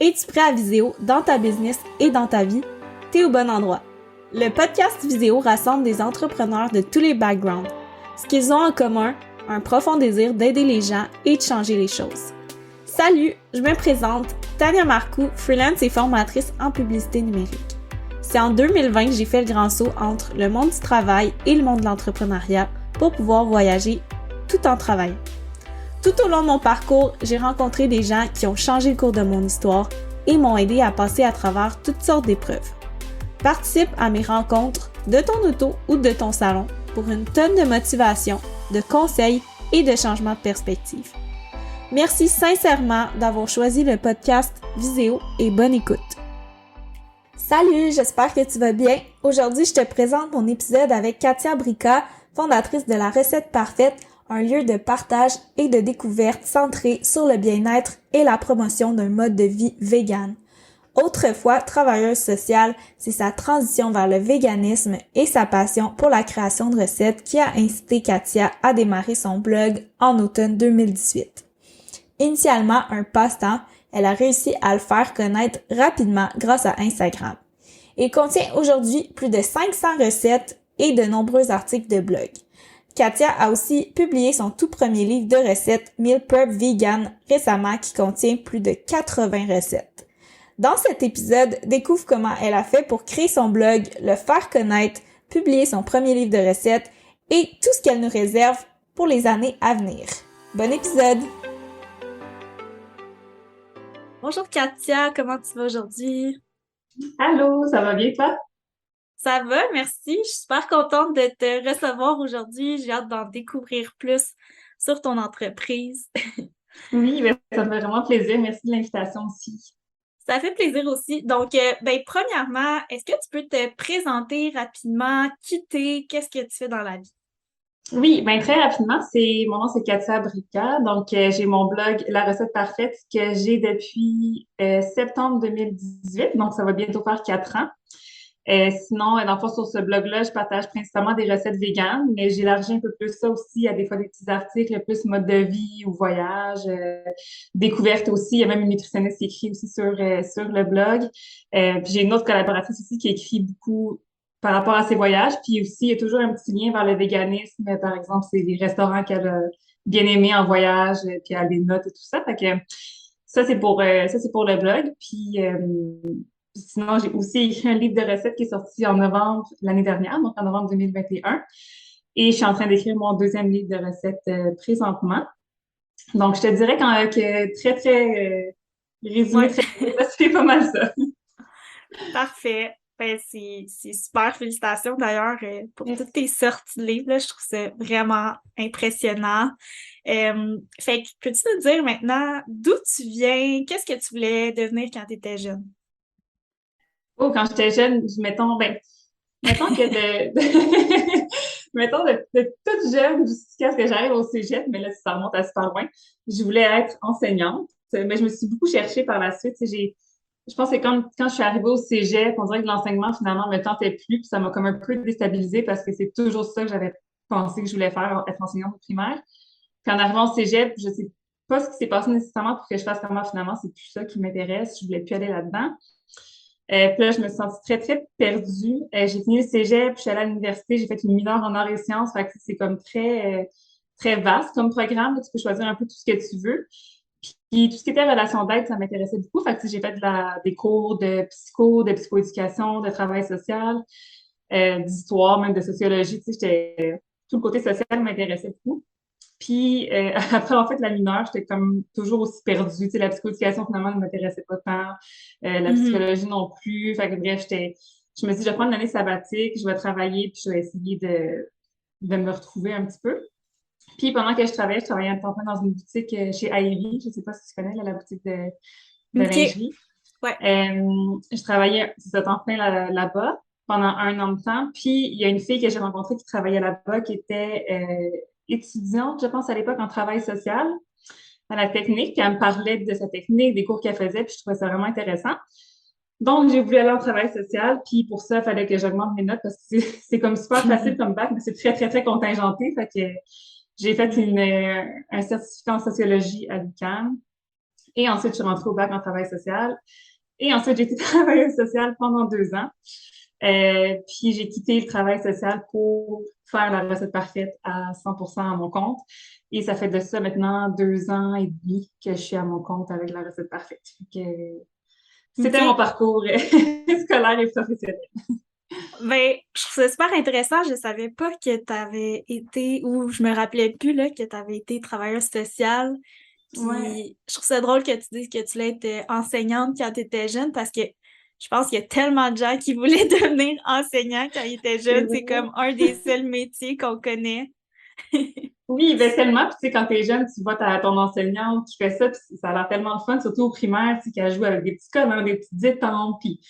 Es-tu prêt à Viséo dans ta business et dans ta vie? T'es au bon endroit. Le podcast Viséo rassemble des entrepreneurs de tous les backgrounds. Ce qu'ils ont en commun, un profond désir d'aider les gens et de changer les choses. Salut, je me présente, Tania Marcoux, freelance et formatrice en publicité numérique. C'est en 2020 que j'ai fait le grand saut entre le monde du travail et le monde de l'entrepreneuriat pour pouvoir voyager tout en travaillant. Tout au long de mon parcours, j'ai rencontré des gens qui ont changé le cours de mon histoire et m'ont aidé à passer à travers toutes sortes d'épreuves. Participe à mes rencontres de ton auto ou de ton salon pour une tonne de motivation, de conseils et de changements de perspective. Merci sincèrement d'avoir choisi le podcast Viséo et bonne écoute. Salut, j'espère que tu vas bien. Aujourd'hui, je te présente mon épisode avec Katia Bricca, fondatrice de La Recette Parfaite, un lieu de partage et de découverte centré sur le bien-être et la promotion d'un mode de vie vegan. Autrefois travailleuse sociale, c'est sa transition vers le véganisme et sa passion pour la création de recettes qui a incité Katia à démarrer son blog en automne 2018. Initialement un passe-temps, elle a réussi à le faire connaître rapidement grâce à Instagram. Il contient aujourd'hui plus de 500 recettes et de nombreux articles de blog. Katia a aussi publié son tout premier livre de recettes Meal Prep Vegan récemment qui contient plus de 80 recettes. Dans cet épisode, découvre comment elle a fait pour créer son blog, le faire connaître, publier son premier livre de recettes et tout ce qu'elle nous réserve pour les années à venir. Bon épisode! Bonjour Katia, comment tu vas aujourd'hui? Allô, ça va bien toi? Ça va, merci. Je suis super contente de te recevoir aujourd'hui. J'ai hâte d'en découvrir plus sur ton entreprise. Oui, ben, ça me fait vraiment plaisir. Merci de l'invitation aussi. Ça fait plaisir aussi. Donc, premièrement, est-ce que tu peux te présenter rapidement, qui t'es, qu'est-ce que tu fais dans la vie? Oui, ben très rapidement, mon nom c'est Katia Bricca. Donc j'ai mon blog La Recette Parfaite que j'ai depuis septembre 2018. Donc ça va bientôt faire 4 ans. Sinon, dans le fond, sur ce blog-là, je partage principalement des recettes véganes, mais j'élargis un peu plus ça aussi à des fois des petits articles plus mode de vie ou voyage, découverte aussi. Il y a même une nutritionniste qui écrit aussi sur le blog. Puis j'ai une autre collaboratrice aussi qui écrit beaucoup par rapport à ses voyages. Puis aussi, il y a toujours un petit lien vers le véganisme. Par exemple, c'est des restaurants qu'elle a bien aimés en voyage, puis elle a des notes et tout ça. Fait que ça, c'est pour le blog. Puis sinon, j'ai aussi écrit un livre de recettes qui est sorti en novembre l'année dernière, donc en novembre 2021. Et je suis en train d'écrire mon deuxième livre de recettes présentement. Donc, je te dirais que résumé, Ouais, très, ça c'est pas mal ça. parfait. Ben, c'est super. Félicitations d'ailleurs pour toutes Merci. tes sorties de livres. Là. Je trouve ça vraiment impressionnant. Fait que peux-tu nous dire maintenant d'où tu viens? Qu'est-ce que tu voulais devenir quand tu étais jeune? Oh, quand j'étais jeune, mettons que mettons de toute jeune jusqu'à ce que j'arrive au cégep, mais là, ça remonte à super loin, je voulais être enseignante, mais je me suis beaucoup cherchée par la suite. Tu sais, je pense que quand je suis arrivée au cégep, on dirait que l'enseignement, finalement, me tentait plus, puis ça m'a comme un peu déstabilisée parce que c'est toujours ça que j'avais pensé que je voulais faire, être enseignante au primaire. Puis en arrivant au cégep, je sais pas ce qui s'est passé nécessairement pour que je fasse comment finalement, c'est plus ça qui m'intéresse, je voulais plus aller là-dedans. Puis là, je me suis sentie très, très perdue. J'ai fini le cégep, puis je suis allée à l'université, j'ai fait une mineure en arts et sciences, fait que c'est comme très vaste comme programme, là, tu peux choisir un peu tout ce que tu veux. Puis tout ce qui était relation d'aide, ça m'intéressait beaucoup. Fait que j'ai fait des cours de psycho, de psychoéducation, de travail social, d'histoire, même de sociologie. Tu sais, tout le côté social m'intéressait beaucoup. Puis après, en fait, la mineure, j'étais comme toujours aussi perdue. Tu sais, la psychoéducation, finalement, ne m'intéressait pas tant. La Mhm. psychologie non plus. Fait que bref, je me suis dit, je vais prendre une année sabbatique, je vais travailler, puis je vais essayer de me retrouver un petit peu. Puis pendant que je travaillais à temps plein dans une boutique chez Aérie. Je sais pas si tu connais, là, la boutique de OK. lingerie. Ouais. Je travaillais, c'est ça, temps plein là-bas pendant 1 an de temps. Puis il y a une fille que j'ai rencontrée qui travaillait là-bas, qui était étudiante, je pense, à l'époque, en travail social, à la technique. Puis elle me parlait de sa technique, des cours qu'elle faisait, puis je trouvais ça vraiment intéressant. Donc, j'ai voulu aller en travail social, puis pour ça, il fallait que j'augmente mes notes parce que c'est comme super facile comme bac, mais c'est très, très, très contingenté. Fait que j'ai fait Mhm. un certificat en sociologie à l'UQAM. Et ensuite, je suis rentrée au bac en travail social. Et ensuite, j'ai été travailleuse sociale pendant 2 ans. Puis j'ai quitté le travail social pour faire la recette parfaite à 100% à mon compte. Et ça fait de ça maintenant 2 ans et demi que je suis à mon compte avec la recette parfaite. C'était mon OK. parcours scolaire et professionnel. Ben, je trouve ça super intéressant. Je savais pas que tu avais été, ou je me rappelais plus, là, que tu avais été travailleuse sociale. Ouais, Puis, je trouve ça drôle que tu dises que tu voulais être enseignante quand tu étais jeune parce que je pense qu'il y a tellement de gens qui voulaient devenir enseignants quand ils étaient c'est jeunes. C'est vrai. comme un des seuls métiers qu'on connaît. Oui, ben tellement, puis tu sais, quand t'es jeune, tu vois ton enseignante qui fait ça, puis ça a l'air tellement de fun, surtout au primaire, tu sais, qu'elle joue avec des petits colons, des petites étampes, puis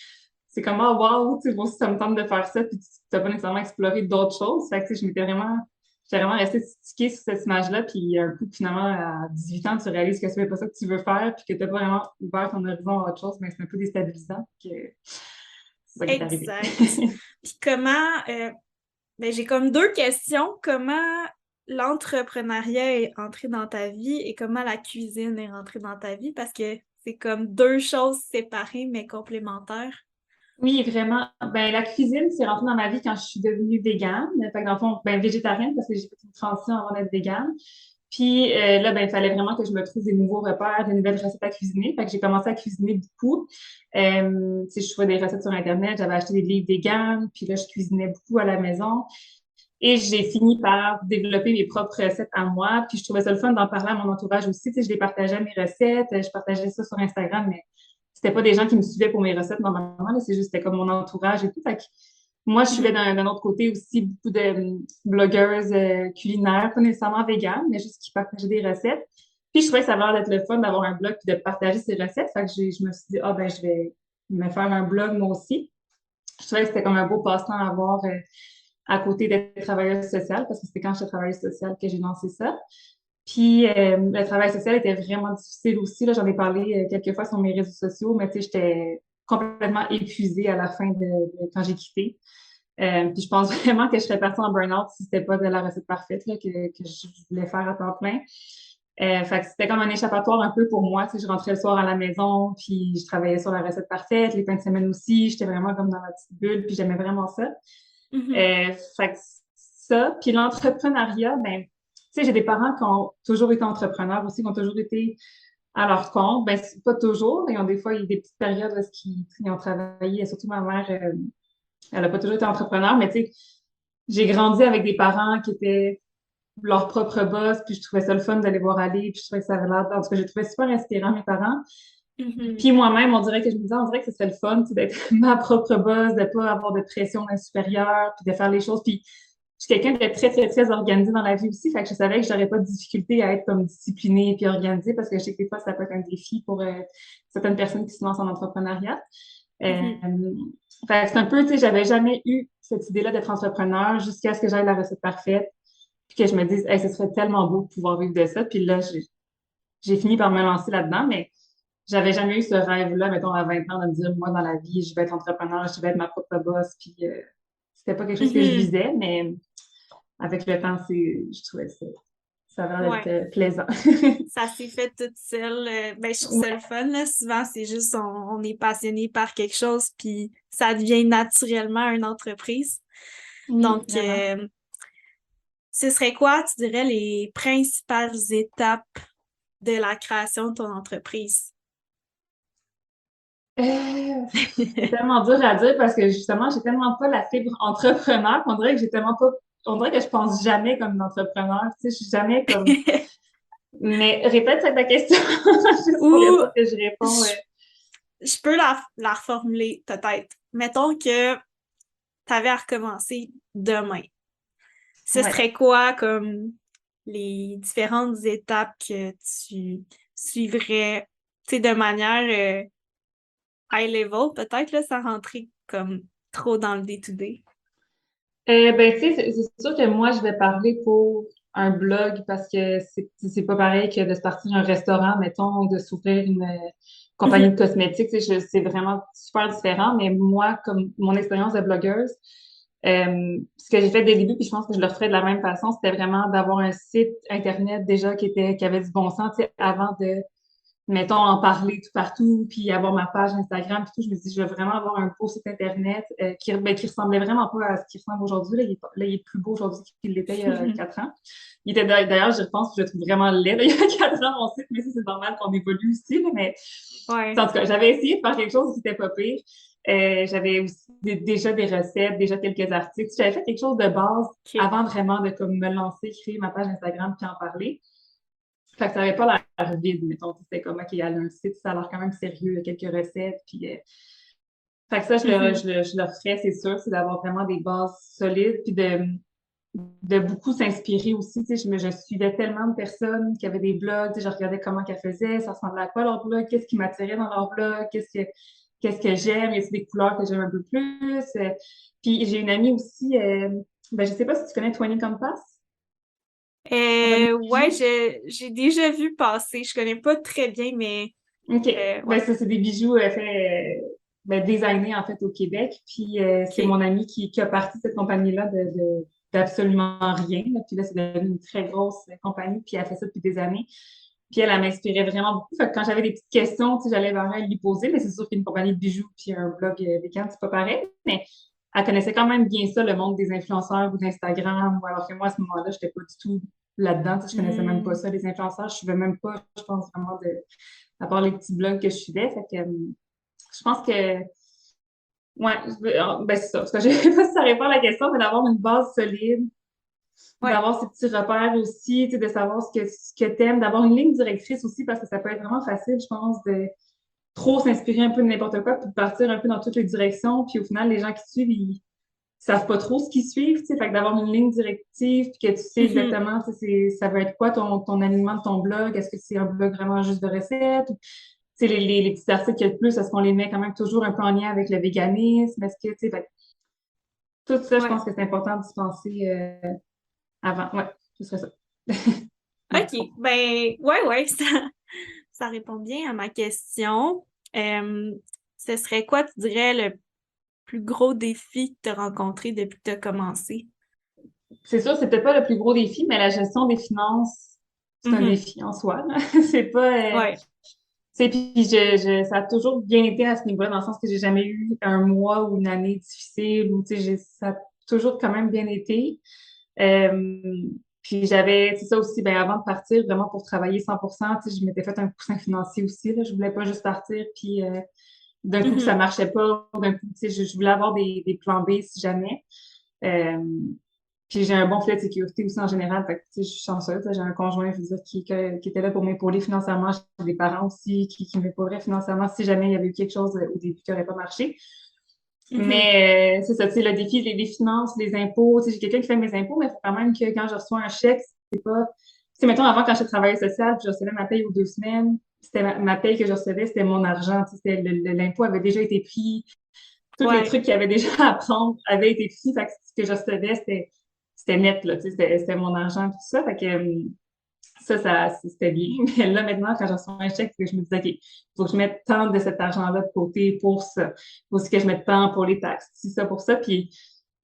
c'est comme, oh, wow, tu sais, moi aussi, ça me tente de faire ça, puis tu n'as pas nécessairement exploré d'autres choses. Fait que, tu sais, j'étais vraiment restée stickée sur cette image-là, puis un coup, finalement, à 18 ans, tu réalises que c'est pas ça que tu veux faire, puis que t'as pas vraiment ouvert ton horizon à autre chose, mais c'est un peu déstabilisant, que c'est ça qui est arrivé. Exact. Puis comment, ben, j'ai comme deux questions. Comment l'entrepreneuriat est entré dans ta vie et comment la cuisine est rentrée dans ta vie? Parce que c'est comme deux choses séparées mais complémentaires. Oui, vraiment. Ben, la cuisine, c'est rentré dans ma vie quand je suis devenue végane. Fait que dans le fond, ben, végétarienne parce que j'ai fait une transition avant d'être végane. Puis là, ben, il fallait vraiment que je me trouve des nouveaux repères, des nouvelles recettes à cuisiner. Fait que j'ai commencé à cuisiner beaucoup. Tu sais, je trouvais des recettes sur Internet, j'avais acheté des livres véganes, puis là, je cuisinais beaucoup à la maison. Et j'ai fini par développer mes propres recettes à moi. Puis je trouvais ça le fun d'en parler à mon entourage aussi. Tu sais, je les partageais mes recettes, je partageais ça sur Instagram, mais c'était pas des gens qui me suivaient pour mes recettes normalement, là, c'est juste c'était comme mon entourage et tout. Fait que moi, je suivais Mhm. d'un autre côté aussi beaucoup de blogueuses culinaires, pas nécessairement véganes, mais juste qui partageaient des recettes. Puis je trouvais que ça avait l'air d'être le fun d'avoir un blog puis de partager ces recettes. Fait que je me suis dit, ah ben je vais me faire un blog moi aussi. Je trouvais que c'était comme un beau passe-temps à avoir à côté d'être travailleuse sociale, parce que c'était quand j'étais travailleuse sociale que j'ai lancé ça. Puis le travail social était vraiment difficile aussi. Là, j'en ai parlé quelques fois sur mes réseaux sociaux, mais tu sais, j'étais complètement épuisée à la fin quand j'ai quitté. Puis je pense vraiment que je serais partie en burn-out si c'était pas de la recette parfaite là, que je voulais faire à temps plein. Fait que c'était comme un échappatoire un peu pour moi. Tu sais, je rentrais le soir à la maison, puis je travaillais sur la recette parfaite, les fins de semaine aussi. J'étais vraiment comme dans ma petite bulle, puis j'aimais vraiment ça. Mhm. Fait que ça, puis l'entrepreneuriat, ben, tu sais, j'ai des parents qui ont toujours été entrepreneurs aussi, qui ont toujours été à leur compte. Ben, c'est pas toujours. Ils ont des fois, il y a des petites périodes où ils ont travaillé. Surtout ma mère, elle a pas toujours été entrepreneur, mais tu sais, j'ai grandi avec des parents qui étaient leur propre boss, puis je trouvais ça le fun de les voir aller, puis je trouvais que ça avait l'air, en tout cas, j'ai trouvé super inspirant mes parents. Mhm. Puis moi-même, on dirait que je me disais, on dirait que ce serait le fun, tu sais, d'être ma propre boss, de pas avoir de pression d'un supérieur, puis de faire les choses. Puis je suis quelqu'un de très, très, très organisé dans la vie aussi, fait que je savais que j'aurais pas de difficulté à être comme disciplinée puis organisée, parce que je sais que des fois, ça peut être un défi pour certaines personnes qui se lancent en entrepreneuriat. Euh, Mhm. fait que c'est un peu, tu sais, j'avais jamais eu cette idée-là d'être entrepreneur jusqu'à ce que j'aille la recette parfaite, puis que je me dise, hey, ce serait tellement beau de pouvoir vivre de ça. Puis là, j'ai fini par me lancer là-dedans, mais j'avais jamais eu ce rêve-là, mettons, à 20 ans, de me dire, moi, dans la vie, je vais être entrepreneur, je vais être ma propre boss, puis c'était pas quelque chose que je Mhm. visais, mais avec le temps, je trouvais ça a l'air d'être Ouais, plaisant. ça s'est fait toute seule. Ben, je trouve ça le Ouais, fun, là. Souvent, c'est juste on est passionné par quelque chose, puis ça devient naturellement une entreprise. oui, Donc, vraiment. ce serait quoi, tu dirais, les principales étapes de la création de ton entreprise? C'est tellement dur à dire parce que justement, j'ai tellement pas la fibre entrepreneur qu'on dirait que j'ai tellement pas, on dirait que je pense jamais comme une entrepreneur. Tu sais, je suis jamais comme, mais répète ta question juste pour être Ou sûre que je réponds. je, je peux la reformuler peut-être. Mettons que tu avais à recommencer demain. Ce Ouais. serait quoi comme les différentes étapes que tu suivrais, tu sais, de manière high level, peut-être, là, sans rentrer comme trop dans le day-to-day. Ben, tu sais, c'est sûr que moi, je vais parler pour un blog parce que c'est pas pareil que de se partir un restaurant, mettons, ou de s'ouvrir une compagnie de Mhm. cosmétiques. Tu sais, c'est vraiment super différent. Mais moi, comme mon expérience de blogueuse, ce que j'ai fait dès le début, puis je pense que je le ferais de la même façon, c'était vraiment d'avoir un site Internet déjà qui avait du bon sens, tu sais, avant mettons, en parler tout partout, puis avoir ma page Instagram, puis tout. Je me dis, je veux vraiment avoir un beau site Internet qui ressemblait vraiment pas à ce qui ressemble aujourd'hui. Là, il est plus beau aujourd'hui qu'il l'était il y a 4 ans. Il était d'ailleurs, j'y repense, je le trouve vraiment laid là, il y a 4 ans, mon site, mais ça, c'est normal qu'on évolue aussi, là, mais Ouais. en tout cas, j'avais essayé de faire quelque chose qui était pas pire. J'avais aussi déjà des recettes, déjà quelques articles. J'avais fait quelque chose de base OK. avant vraiment de comme me lancer, créer ma page Instagram puis en parler. Fait que ça n'avait pas l'air vide, mettons. C'était comme, OK, elle a un site, ça a l'air quand même sérieux, il y a quelques recettes. Puis, fait que ça, Mhm. je le ferais, c'est sûr, c'est d'avoir vraiment des bases solides, puis de beaucoup s'inspirer aussi. Tu sais, je suivais tellement de personnes qui avaient des blogs, tu sais, je regardais comment qu'elles faisaient, ça ressemblait à quoi leur blog, qu'est-ce qui m'attirait dans leur blog, qu'est-ce que j'aime, y a des couleurs que j'aime un peu plus. Puis j'ai une amie aussi, ben, je sais pas si tu connais 20 Compass, compagnie de Ouais, bijoux. j'ai déjà vu passer. Je connais pas très bien, mais OK. Ben, ouais. ça, c'est des bijoux ben, designés, en fait, au Québec. Puis, c'est OK. mon ami qui a parti cette compagnie-là d'absolument rien. Là. Puis là, c'est devenu une très grosse compagnie. Puis, elle fait ça depuis des années. Puis, elle m'inspirait vraiment beaucoup. Fait que quand j'avais des petites questions, tu sais, j'allais vers elle lui poser. Mais c'est sûr qu'une compagnie de bijoux puis un blog vegan, c'est pas pareil. Mais elle connaissait quand même bien ça, le monde des influenceurs ou d'Instagram. Ou alors que moi, à ce moment-là, j'étais pas du tout là-dedans. Tu sais, je connaissais même pas Hmm. ça, les influenceurs. Je suivais même pas, je pense, vraiment à part les petits blogs que je suivais. Fait que je pense que, ouais, ben c'est ça. Parce que je sais pas si ça répond à la question, mais d'avoir une base solide, Ouais. d'avoir ces petits repères aussi, tu sais, de savoir ce que t'aimes, d'avoir une ligne directrice aussi, parce que ça peut être vraiment facile, je pense, de trop s'inspirer un peu de n'importe quoi, puis de partir un peu dans toutes les directions, puis au final, les gens qui suivent, ils savent pas trop ce qu'ils suivent, tu sais, fait que d'avoir une ligne directive, puis que tu sais Mhm. exactement, tu sais, ça va être quoi ton alignement de ton blog, est-ce que c'est un blog vraiment juste de recettes, sais, les petits articles qu'il y a de plus, est-ce qu'on les met quand même toujours un peu en lien avec le véganisme? Est-ce que, tu sais, tout ça, je Ouais. pense que c'est important de se penser avant. Ouais, ce serait ça. Dans le OK. fond. Ben, ouais, ça répond bien à ma question. Euh, Ce serait quoi, tu dirais, le plus gros défi que tu as rencontré depuis que tu as commencé? C'est sûr, c'est peut-être pas le plus gros défi, mais la gestion des finances, c'est un Mhm. défi en soi. Là. C'est pas. Ouais. Puis ça a toujours bien été à ce niveau-là, dans le sens que j'ai jamais eu un mois ou une année difficile, ou tu sais, ça a toujours quand même bien été. Euh, Puis j'avais, c'est ça aussi, ben avant de partir, vraiment pour travailler 100%, tu sais, je m'étais fait un coussin financier aussi, là. Je voulais pas juste partir, puis d'un coup que ça Mhm. marchait pas, d'un coup, tu sais, je voulais avoir des plans B si jamais. Euh, Puis j'ai un bon filet de sécurité aussi en général, fait que, tu sais, je suis chanceuse, là. J'ai un conjoint, je veux dire, qui était là pour m'épauler financièrement. J'ai des parents aussi qui m'épauleraient financièrement si jamais il y avait eu quelque chose au début qui n'aurait pas marché. Mhm. Mais c'est ça, tu sais, le défi, les finances, les impôts. Tu sais, j'ai quelqu'un qui fait mes impôts, mais il faut quand même que quand je reçois un chèque, c'est pas. Tu sais, mettons, avant, quand je travaillais social, puis je recevais ma paye aux 2 semaines, c'était ma paye que je recevais, c'était mon argent. Tu sais, l'impôt avait déjà été pris. Tous les Ouais. trucs qu'il y avait déjà à prendre avaient été pris. Fait que ce que je recevais, c'était net, là. Tu sais, c'était mon argent, tout ça. Fait que c'était bien. Mais là, maintenant, quand je reçois un chèque, je me dis, OK, il faut que je mette tant de cet argent-là de côté pour ça. Il faut aussi que je mette tant pour les taxes, si ça, pour ça. Puis,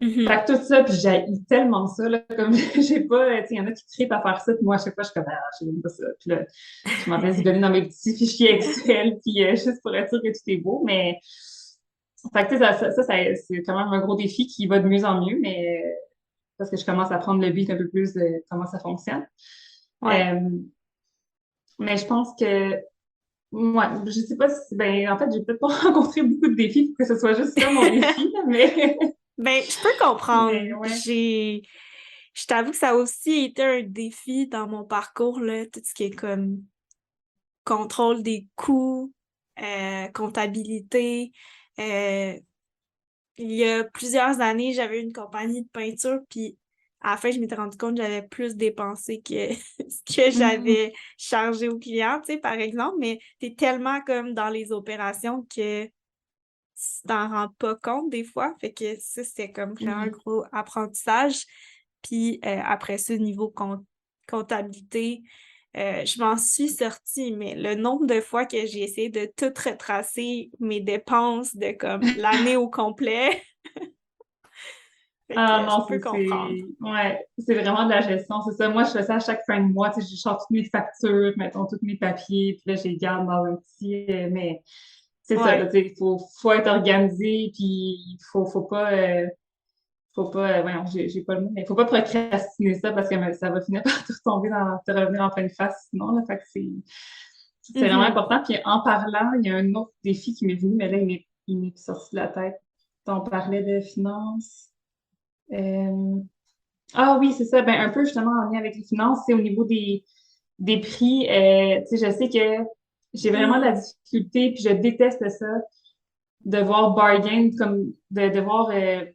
Mhm. fait que tout ça, puis j'ai tellement ça, là, comme j'ai pas, tu sais, il y en a qui trippent à faire ça, puis moi, à chaque fois, je suis comme, ah, je même pas ça. Puis là, je m'en vais donner dans mes petits fichiers Excel, puis juste pour être sûr que tout est beau, mais, fait que, tu sais, c'est quand même un gros défi qui va de mieux en mieux, mais, parce que je commence à prendre le beat un peu plus de comment ça fonctionne. Ouais. Euh, mais je pense que ouais, je sais pas si, ben, en fait, j'ai peut-être pas rencontré beaucoup de défis pour que ce soit juste ça mon défi, là, mais, Ben, je peux comprendre. mais ouais. Je t'avoue que ça a aussi été un défi dans mon parcours, là, tout ce qui est comme contrôle des coûts, comptabilité. Euh, il y a plusieurs années, j'avais une compagnie de peinture, puis à la fin, je m'étais rendu compte que j'avais plus dépensé que ce que Mhm. j'avais chargé aux clients, tu sais, par exemple, mais t'es tellement comme dans les opérations que tu t'en rends pas compte des fois. Fait que ça, c'était comme vraiment un Mhm. gros apprentissage. Puis après ça, niveau comptabilité, je m'en suis sortie, mais le nombre de fois que j'ai essayé de tout retracer mes dépenses de comme l'année au complet, Fait que Ah je non, peux comprendre. ouais, c'est vraiment de la gestion, c'est ça. Moi, je fais ça à chaque fin de mois, tu sais, je sors toutes mes factures, mettons, tous mes papiers, puis là, je les garde dans un petit, mais c'est ça, là, Ouais. tu sais, faut être organisé, puis faut pas, voyons, j'ai pas le mot, mais faut pas procrastiner ça parce que ça va finir par te retomber te revenir en pleine face sinon, là, fait que c'est vraiment Mhm. important. Puis en parlant, il y a un autre défi qui m'est venu, mais là, il m'est sorti de la tête. On parlait de finances. Euh, Ah oui, c'est ça. Ben, un peu justement en lien avec les finances, c'est au niveau des prix. Tu sais, je sais que j'ai vraiment de la Mhm. difficulté, puis je déteste ça, de voir bargain, comme de voir, tu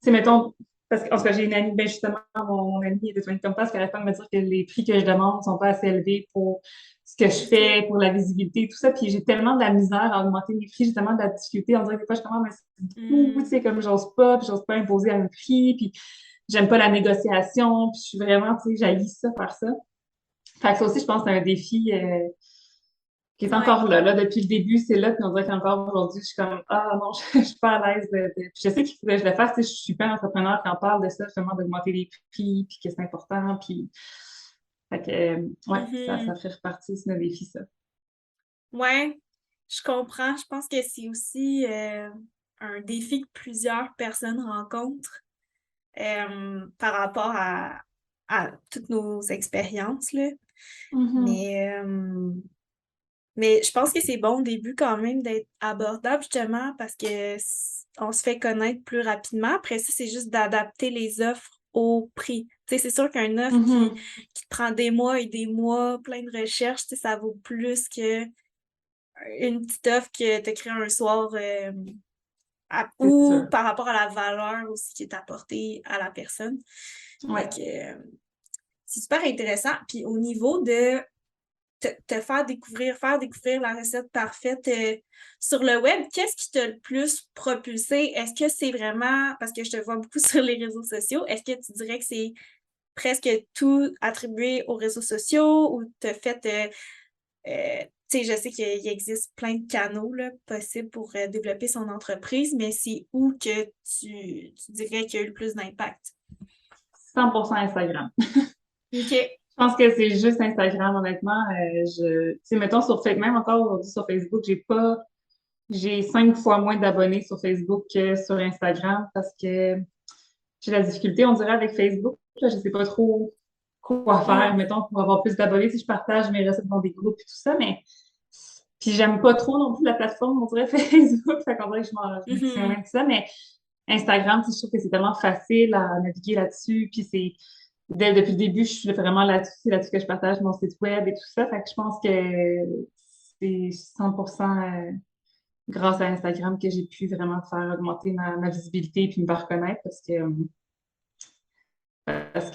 sais, mettons, parce que, en tout cas, j'ai une amie, ben justement, mon amie est de comme ça, qui arrête pas de me dire que les prix que je demande sont pas assez élevés pour ce que je Ok. fais, pour la visibilité, tout ça. Puis j'ai tellement de la misère à augmenter mes prix, j'ai tellement de la difficulté. On dirait que des fois, je commence, mais c'est beaucoup, tu Mhm. sais, comme j'ose pas, puis j'ose pas imposer un prix, puis j'aime pas la négociation, puis je suis vraiment, tu sais, j'haïs ça, faire ça. Fait que ça aussi, je pense que c'est un défi qui est Ouais. encore là. Là, depuis le début, c'est là, puis on dirait qu'encore aujourd'hui, je suis comme, ah non, je suis pas à l'aise Puis je sais qu'il faudrait que je le fasse, tu sais, je suis pas un entrepreneur qui en parle de ça, justement, d'augmenter les prix, puis que c'est important, puis... Fait que, ouais, ça Mhm. ferait partie aussi d'un défi, ça. Ouais, je comprends. Je pense que c'est aussi un défi que plusieurs personnes rencontrent par rapport à toutes nos expériences, là. Mhm. Mais, euh, mais je pense que c'est bon au début quand même d'être abordable, justement, parce que on se fait connaître plus rapidement. Après ça, c'est juste d'adapter les offres au prix. Tu sais, c'est sûr qu'un offre Mhm. qui te prend des mois et des mois, plein de recherches, tu sais, ça vaut plus que une petite offre que tu as créée un soir C'est ou sûr. par rapport à la valeur aussi qui est apportée à la personne. Fait Ouais. que c'est super intéressant. Puis au niveau de te faire découvrir la recette parfaite sur le web, qu'est-ce qui t'a le plus propulsé? Est-ce que c'est vraiment, parce que je te vois beaucoup sur les réseaux sociaux, est-ce que tu dirais que c'est presque tout attribué aux réseaux sociaux ou t'as fait tu sais, je sais qu'il existe plein de canaux là, possibles pour développer son entreprise, mais c'est où que tu dirais qu'il y a eu le plus d'impact? 100% Instagram. OK. Je pense que c'est juste Instagram, honnêtement. Tu sais, mettons même encore aujourd'hui sur Facebook, j'ai 5 fois moins d'abonnés sur Facebook que sur Instagram parce que j'ai la difficulté, on dirait, avec Facebook. Là, je sais pas trop quoi faire, Mm. mettons, pour avoir plus d'abonnés. Si je partage mes recettes dans des groupes et tout ça, mais puis j'aime pas trop non plus la plateforme, on dirait Facebook. Fait qu'on dirait que je me tiens Mhm. même ça, mais Instagram, tu sais, je trouve que c'est tellement facile à naviguer là-dessus. Puis depuis le début, je suis vraiment là-dessus. C'est là-dessus que je partage mon site web et tout ça. Fait que je pense que c'est 100% grâce à Instagram que j'ai pu vraiment faire augmenter ma visibilité puis me faire reconnaître parce que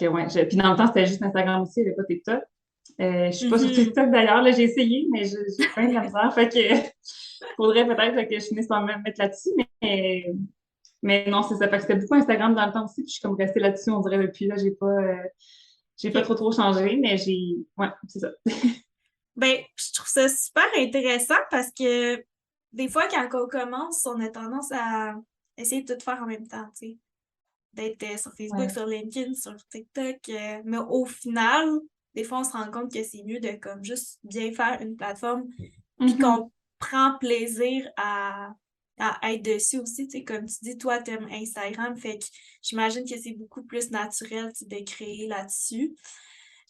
ouais, puis dans le temps, c'était juste Instagram aussi, il n'y avait pas TikTok. Je suis pas sur Mhm. TikTok d'ailleurs, là, j'ai essayé, mais j'ai plein de la misère. Fait que faudrait peut-être que je finisse par me mettre là-dessus, mais non, c'est ça. Fait que c'était beaucoup Instagram dans le temps aussi, puis je suis comme restée là-dessus, on dirait depuis là, j'ai pas OK. trop changé, mais ouais, c'est ça. Ben, je trouve ça super intéressant parce que des fois, quand on commence, on a tendance à essayer de tout faire en même temps, tu sais. D'être sur Facebook, Ouais. sur LinkedIn, sur TikTok. Mais au final, des fois, on se rend compte que c'est mieux de comme juste bien faire une plateforme puis Mhm. qu'on prend plaisir à être dessus aussi. Tu sais, comme tu dis, toi, t'aimes Instagram, fait que j'imagine que c'est beaucoup plus naturel, tu sais, de créer là-dessus.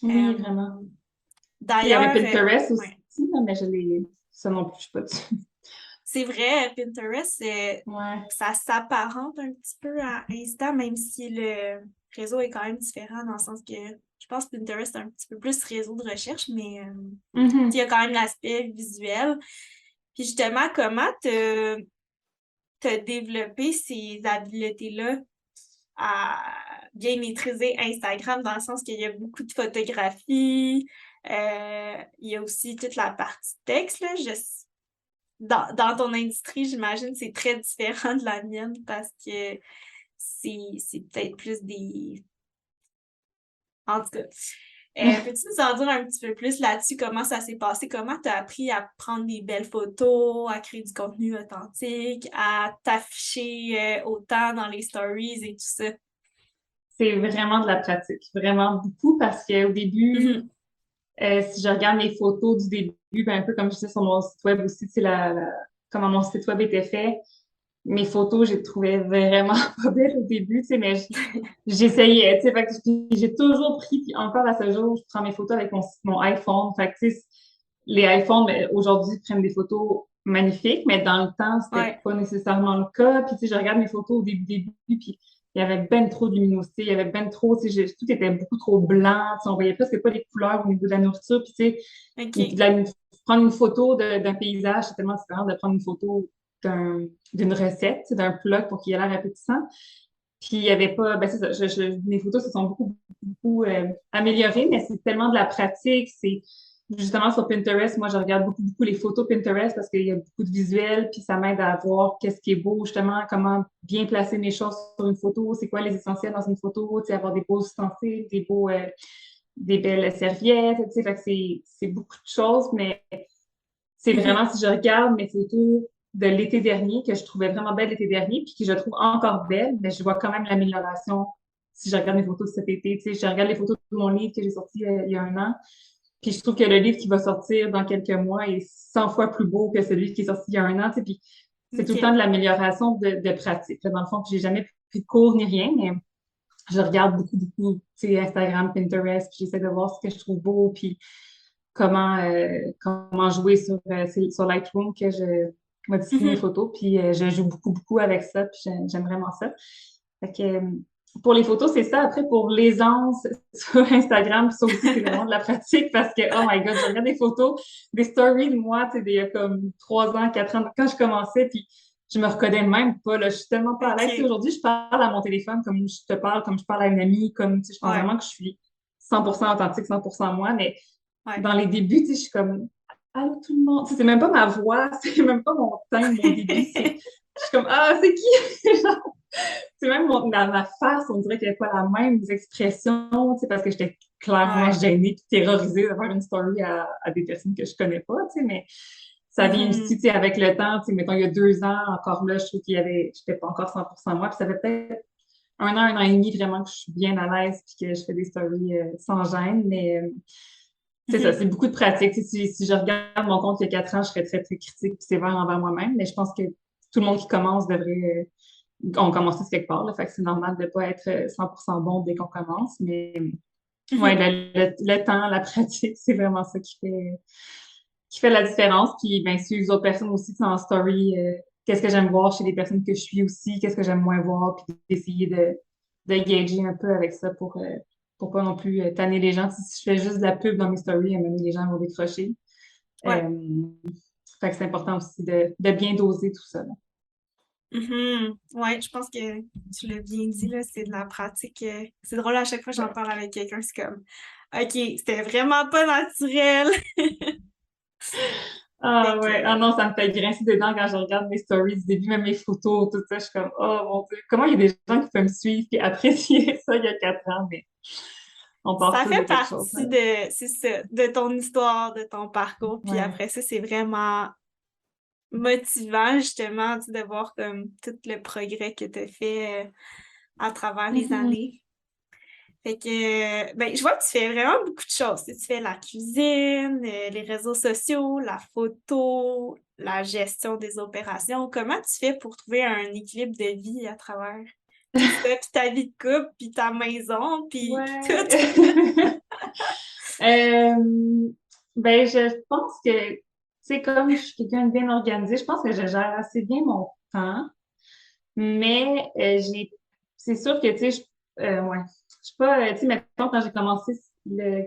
Oui, vraiment. Euh, Il y aurait D'ailleurs, Pinterest aussi, ouais. là, mais ça non plus, je suis pas dessus. C'est vrai, Pinterest, Ouais. ça s'apparente un petit peu à Insta, même si le réseau est quand même différent dans le sens que je pense que Pinterest est un petit peu plus réseau de recherche, mais il y Mhm. a quand même l'aspect visuel. Puis justement, comment t'as développé ces habiletés-là à bien maîtriser Instagram dans le sens qu'il y a beaucoup de photographies, il y a aussi toute la partie texte, là. Dans ton industrie, j'imagine que c'est très différent de la mienne parce que c'est peut-être plus des... En tout cas. Peux-tu nous en dire un petit peu plus là-dessus, comment ça s'est passé? Comment tu as appris à prendre des belles photos, à créer du contenu authentique, à t'afficher autant dans les stories et tout ça? C'est vraiment de la pratique, vraiment beaucoup, parce qu'au début, Mhm. si je regarde mes photos du début, ben, un peu comme je disais sur mon site web aussi, tu sais, comment mon site web était fait, mes photos, je les trouvais vraiment pas belles au début, tu sais, mais j'essayais, tu sais, fait que j'ai toujours pris, puis encore à ce jour, je prends mes photos avec mon iPhone, fait que, tu sais, les iPhones, ben, aujourd'hui, prennent des photos magnifiques, mais dans le temps, c'était Ouais, pas nécessairement le cas, puis tu sais, je regarde mes photos au début, puis il y avait ben trop de luminosité, il y avait ben trop, tu sais, tout était beaucoup trop blanc, tu sais, on voyait presque pas les couleurs au niveau de la nourriture, puis tu sais, OK. prendre une photo d'un paysage, c'est tellement différent de prendre une photo d'une recette, tu sais, d'un plat pour qu'il ait l'air appétissant. Puis il y avait pas, ben c'est ça, mes photos se sont beaucoup améliorées, mais c'est tellement de la pratique. C'est justement sur Pinterest, moi je regarde beaucoup les photos Pinterest parce qu'il y a beaucoup de visuels, puis ça m'aide à voir qu'est-ce qui est beau, justement, comment bien placer mes choses sur une photo, c'est quoi les essentiels dans une photo, tu sais, avoir des beaux ustensiles, des belles serviettes, tu sais, fait que c'est beaucoup de choses, mais c'est Mhm. vraiment si je regarde mes photos de l'été dernier, que je trouvais vraiment belles l'été dernier, puis que je trouve encore belles, mais je vois quand même l'amélioration si je regarde mes photos de cet été. Tu sais, je regarde les photos de mon livre que j'ai sorti il y a un an, puis je trouve que le livre qui va sortir dans quelques mois est 100 fois plus beau que celui qui est sorti il y a un an. Tu sais, puis c'est tout le temps OK. de l'amélioration de pratique. Là, dans le fond, puis j'ai jamais pris de cours ni rien, mais je regarde beaucoup, tu sais, Instagram, Pinterest, puis j'essaie de voir ce que je trouve beau, puis comment jouer sur Lightroom que je modifie mes Mhm. photos. Puis je joue beaucoup avec ça. Puis j'aime vraiment ça. Fait que, pour les photos, c'est ça. Après, pour l'aisance sur Instagram, ça aussi, c'est vraiment de la pratique parce que, oh my God, je regarde des photos, des stories de moi, tu sais, il y a comme 3 ans, 4 ans, quand je commençais, puis je me reconnais même pas, là. Je suis tellement pas à l'aise. Tu sais, OK. aujourd'hui, je parle à mon téléphone comme je te parle, comme je parle à une amie, comme, tu sais, je pense Ouais, vraiment que je suis 100% authentique, 100% moi, mais ouais. dans les débuts, tu sais, je suis comme, allô tout le monde. Tu sais, c'est même pas ma voix, c'est même pas mon thème, mon début, je suis comme, ah, c'est qui? Genre, c'est même ma face, on dirait qu'elle n'est pas la même, des expressions, tu sais, parce que j'étais clairement Ouais. gênée puis terrorisée de faire une story à des personnes que je connais pas, tu sais, mais ça vient aussi, Mhm. tu sais, avec le temps, tu sais, mettons, il y a 2 ans, encore là, je trouve j'étais pas encore 100% moi, puis ça fait peut-être un an et demi vraiment que je suis bien à l'aise puis que je fais des stories sans gêne, mais c'est ça, Mhm. c'est beaucoup de pratique. Tu sais, si je regarde mon compte il y a 4 ans, je serais très critique et sévère envers moi-même, mais je pense que tout le monde qui commence devrait on commence tous quelque part, là, fait que c'est normal de pas être 100% bon dès qu'on commence, mais ouais, Mhm. le temps, la pratique, c'est vraiment ça qui fait la différence. Puis, ben, suivre les autres personnes aussi, tu sais, en story, qu'est-ce que j'aime voir chez les personnes que je suis aussi, qu'est-ce que j'aime moins voir, puis d'essayer de gager un peu avec ça pour pas non plus tanner les gens. Tu sais, si je fais juste de la pub dans mes stories, à un moment donné, les gens vont décrocher. Ouais. Euh, fait que c'est important aussi de bien doser tout ça, là. Mhm. Ouais, je pense que tu l'as bien dit, là, c'est de la pratique. C'est drôle, à chaque fois que j'en Ouais. parle avec quelqu'un, c'est comme, OK, c'était vraiment pas naturel. Fait Ah ouais, ah que, non, ça me fait grincer des dents quand je regarde mes stories du début, même mes photos, tout ça. Je suis comme, oh mon Dieu, comment il y a des gens qui peuvent me suivre et apprécier ça il y a 4 ans, mais on part ça tous de fait quelque chose, partie là. c'est ça, de ton histoire, de ton parcours. Puis Ouais. après ça, c'est vraiment motivant, justement, tu sais, de voir comme tout le progrès que tu as fait à travers les Mhm. années. Fait que, ben, je vois que tu fais vraiment beaucoup de choses. Tu fais la cuisine, les réseaux sociaux, la photo, la gestion des opérations. Comment tu fais pour trouver un équilibre de vie à travers tout ça, puis ta vie de couple, puis ta maison, puis tout? Ouais. Ben, je pense que, tu sais, comme je suis quelqu'un de bien organisé, je pense que je gère assez bien mon temps, mais c'est sûr que, tu sais, ouais, je suis pas, tu sais, maintenant, quand j'ai commencé,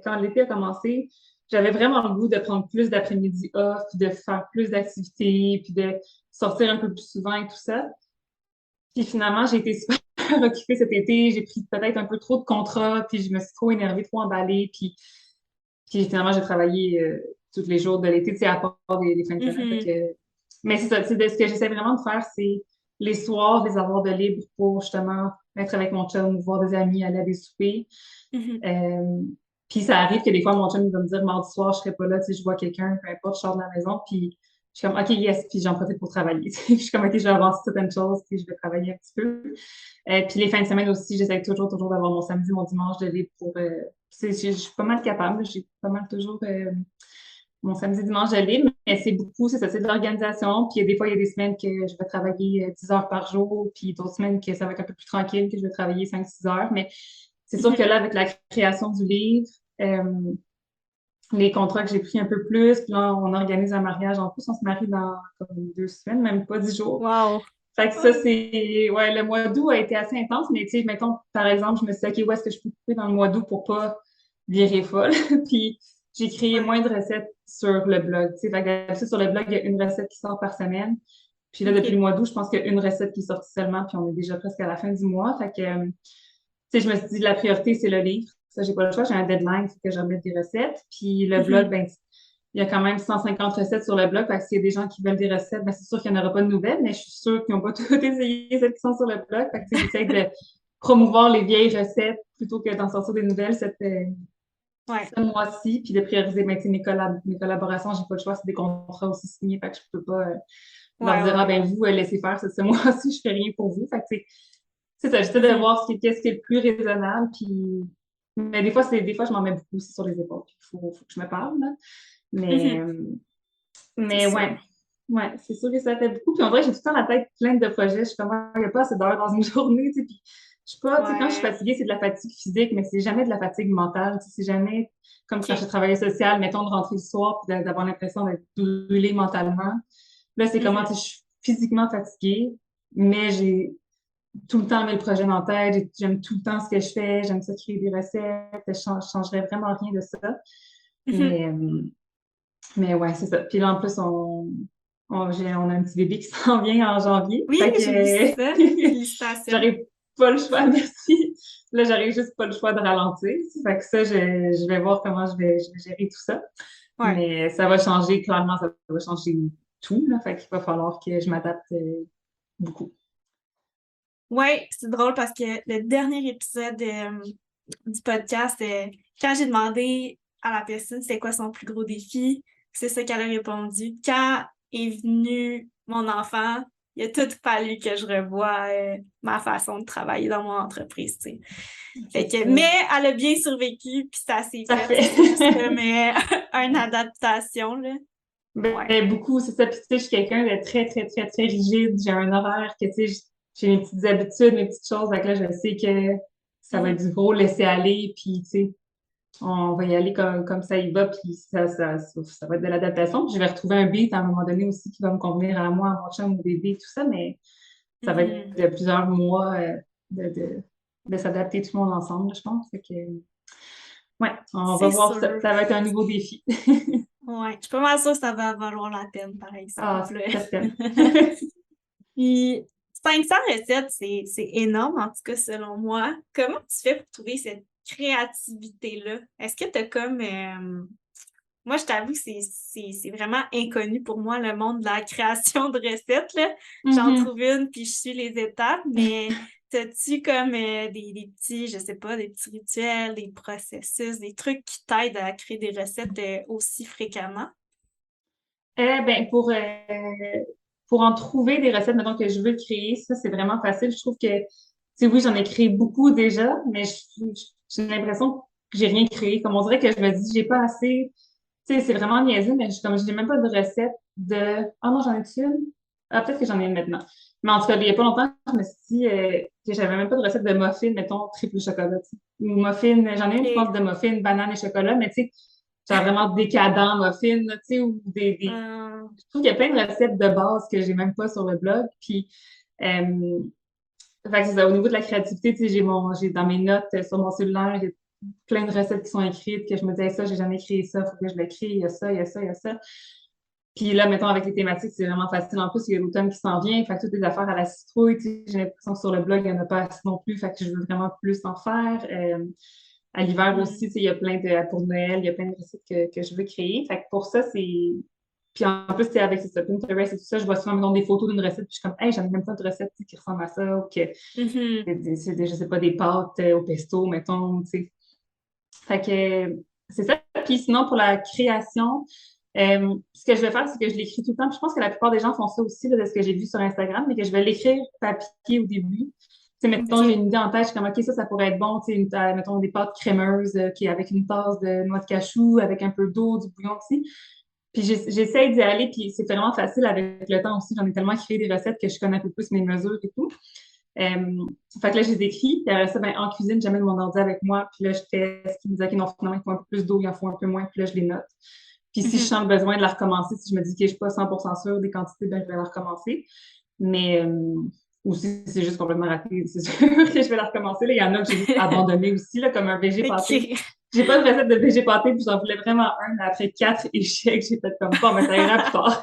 quand l'été a commencé, j'avais vraiment le goût de prendre plus d'après-midi off, puis de faire plus d'activités, puis de sortir un peu plus souvent et tout ça. Puis finalement, j'ai été super occupée cet été, j'ai pris peut-être un peu trop de contrats, puis je me suis trop énervée, trop emballée, puis finalement, j'ai travaillé tous les jours de l'été, tu sais, à part des fins de semaine. Fait Mhm, que... Mais c'est ça, tu sais, ce que j'essaie vraiment de faire, c'est les soirs, les avoir de libre pour justement être avec mon chum, voir des amis, aller à des soupers. mhm. Euh, Puis ça arrive que des fois, mon chum il va me dire, mardi soir, je serai pas là, tu sais, je vois quelqu'un, peu importe, je sors de la maison, puis je suis comme, OK, yes, puis j'en profite pour travailler. Je suis comme, OK, je vais avancer certaines choses, puis je vais travailler un petit peu. Puis les fins de semaine aussi, j'essaie toujours d'avoir mon samedi, mon dimanche de libre pour... je suis pas mal capable, j'ai pas mal toujours mon samedi, dimanche de libre, mais c'est beaucoup, c'est ça, c'est de l'organisation. Puis des fois, il y a des semaines que je vais travailler 10 heures par jour, puis d'autres semaines que ça va être un peu plus tranquille, que je vais travailler 5-6 heures. Mais c'est sûr que là, avec la création du livre, les contrats que j'ai pris un peu plus, puis là, on organise un mariage. En plus, on se marie dans comme 2 semaines, même pas 10 jours. Wow! Fait que ça, c'est... Ouais, le mois d'août a été assez intense, mais tu sais, mettons, par exemple, je me suis dit, OK, où est-ce que je peux couper dans le mois d'août pour pas virer folle? Puis j'ai créé Ouais. moins de recettes sur le blog. Tu sais, fait que d'habitude, sur le blog, il y a une recette qui sort par semaine. Puis là, depuis le OK. mois d'août, je pense qu'il y a une recette qui est sortie seulement, puis on est déjà presque à la fin du mois. Fait que, tu sais, je me suis dit, la priorité, c'est le livre. Ça, j'ai pas le choix. J'ai un deadline, il faut que je remette des recettes. Puis le blog, Mhm. ben, il y a quand même 150 recettes sur le blog. Fait que s'il y a des gens qui veulent des recettes, ben, c'est sûr qu'il n'y en aura pas de nouvelles, mais je suis sûre qu'ils n'ont pas tout essayé, celles qui sont sur le blog. Fait que, tu sais, j'essaie de promouvoir les vieilles recettes plutôt que d'en sortir des nouvelles Ouais. ce mois-ci, puis de prioriser, ben, tu sais, mes collaborations, j'ai pas le choix, c'est des contrats aussi signés, fait que je peux pas leur Ouais, dire, ouais, ah, ouais. ben, vous, laissez faire, ce mois-ci, je fais rien pour vous. Fait que, tu sais, c'est ça, j'essaie de Mhm. voir qu'est-ce qui est le plus raisonnable, puis, mais des fois, je m'en mets beaucoup aussi sur les épaules, puis faut que je me parle, là. Mais, Mhm. euh, C'est mais sûr. ouais, c'est sûr que ça fait beaucoup. Puis on dirait que j'ai tout le temps la tête pleine de projets. Je suis comme, ah, il n'y a pas assez d'heures dans une journée, tu sais. Puis je suis pas, tu sais, quand je suis Ouais. fatiguée, c'est de la fatigue physique, mais c'est jamais de la fatigue mentale. Tu sais, c'est jamais comme quand je OK. travaillais social, mettons, de rentrer le soir puis d'avoir l'impression d'être brûlée mentalement. Là, c'est comment, tu Mhm. sais, je suis physiquement fatiguée, mais j'ai tout le temps mes projets dans la tête. J'aime tout le temps ce que je fais. J'aime ça créer des recettes. Je changerais vraiment rien de ça. Mhm. Mais, euh, mais ouais, c'est ça. Puis là, en plus, on a un petit bébé qui s'en vient en janvier. Oui, Fait j'ai vu que ça. Félicitations. j'arrive pas le choix, merci. Là, j'arrive juste pas le choix de ralentir. Fait que ça, je vais voir comment je vais gérer tout ça. Ouais. Mais ça va changer, clairement, ça va changer tout, là. Fait qu'il va falloir que je m'adapte beaucoup. Ouais, c'est drôle parce que le dernier épisode du podcast, quand j'ai demandé à la personne c'était quoi son plus gros défi, c'est ça qu'elle a répondu. Quand est venu mon enfant, il a tout fallu que je revoie ma façon de travailler dans mon entreprise, tu sais. C'est Fait que, ça. mais elle a bien survécu, puis ça s'est fait. Parfait. C'est juste comme une adaptation, là. Ouais. Ben, beaucoup, c'est ça. Puis, tu sais, je suis quelqu'un de très, très, très, très rigide. J'ai un horaire que, tu sais, j'ai mes petites habitudes, mes petites choses. Donc là, je sais que ça va être Mhm. du gros laisser aller. Puis, tu sais, on va y aller comme ça y va. Puis, ça va être de l'adaptation. Puis, je vais retrouver un beat à un moment donné aussi qui va me convenir à moi, à mon chum, au bébé, tout ça. Mais ça va être Mhm. de plusieurs mois de, de, de s'adapter tout le monde ensemble, je pense. Fait que, ouais, on va C'est voir ça. sûr. Ça va être un nouveau défi. Ouais. Je suis pas mal sûre que ça va valoir la peine, par Ah, exemple. certaine. Puis 500 recettes, c'est énorme, en tout cas, selon moi. Comment tu fais pour trouver cette créativité-là? Est-ce que tu as comme... moi, je t'avoue que c'est vraiment inconnu pour moi, le monde de la création de recettes, là. J'en Mhm. trouve une, puis je suis les étapes, mais t'as-tu comme des petits, je sais pas, des petits rituels, des processus, des trucs qui t'aident à créer des recettes aussi fréquemment? Ben, pour en trouver des recettes, maintenant que je veux créer, ça, c'est vraiment facile. Je trouve que, tu sais, oui, j'en ai créé beaucoup déjà, mais j'ai l'impression que j'ai rien créé. Comme on dirait que je me dis, j'ai pas assez, tu sais, c'est vraiment niaiseux, mais comme je n'ai même pas de recette ah non, j'en ai une? Ah, peut-être que j'en ai une maintenant. Mais en tout cas, il y a pas longtemps, je me suis dit, que j'avais même pas de recette de muffins, mettons, triple chocolat, tu sais. Ou muffins, j'en ai une, je pense, OK. de muffins, banane et chocolat, mais tu sais, genre vraiment décadent, muffins, là, tu sais, ou Euh, je trouve qu'il y a plein de recettes de base que j'ai même pas sur le blog. Puis, euh, fait que c'est ça, au niveau de la créativité, tu sais, j'ai dans mes notes sur mon cellulaire, j'ai plein de recettes qui sont écrites que je me disais, ça, j'ai jamais créé ça, faut que je le crée, il y a ça, il y a ça, il y a ça. Puis là, mettons, avec les thématiques, c'est vraiment facile. En plus, il y a l'automne qui s'en vient, fait que toutes les affaires à la citrouille, tu sais, j'ai l'impression que sur le blog, il n'y en a pas assez non plus, fait que je veux vraiment plus en faire. À l'hiver aussi, hmm. tu sais, il y a pour Noël, il y a plein de recettes que je veux créer. Fait que pour ça, c'est puis en plus, c'est avec ça, Pinterest et tout ça, je vois souvent mettons, des photos d'une recette, puis je suis comme, hey, j'en ai même pas de recette tu sais, qui ressemble à ça, ou que Mhm. je sais pas, des pâtes au pesto, mettons, tu sais. Fait que c'est ça. Puis sinon, pour la création, ce que je vais faire, c'est que je l'écris tout le temps. Puis je pense que la plupart des gens font ça aussi, là, de ce que j'ai vu sur Instagram, mais que je vais l'écrire papier au début. Tu sais, mettons, j'ai OK. une idée en tête, je suis comme, OK, ça pourrait être bon, tu sais, mettons, des pâtes crémeuses, qui avec une tasse de noix de cajou, avec un peu d'eau, du bouillon aussi. Puis j'essaie d'y aller, puis c'est vraiment facile avec le temps aussi. J'en ai tellement créé des recettes que je connais un peu plus mes mesures et tout. Fait que là, je les écris, puis après ça, ben, en cuisine, j'amène mon ordi avec moi, puis là, je teste, puis je me dis, OK, non, finalement, il faut un peu plus d'eau, il en faut un peu moins, puis là, je les note. Puis si je Mhm. sens le besoin de la recommencer, si je me dis que je suis pas 100% sûre des quantités, ben, je vais la recommencer. Mais, ou si c'est juste complètement raté, c'est sûr que je vais la recommencer. Là, il y en a que j'ai juste abandonné aussi, là, comme un végé pâté. OK. J'ai pas de recette de végé pâté, puis j'en voulais vraiment un, mais après 4 échecs, j'ai fait comme, bon, mais ça ira plus tard.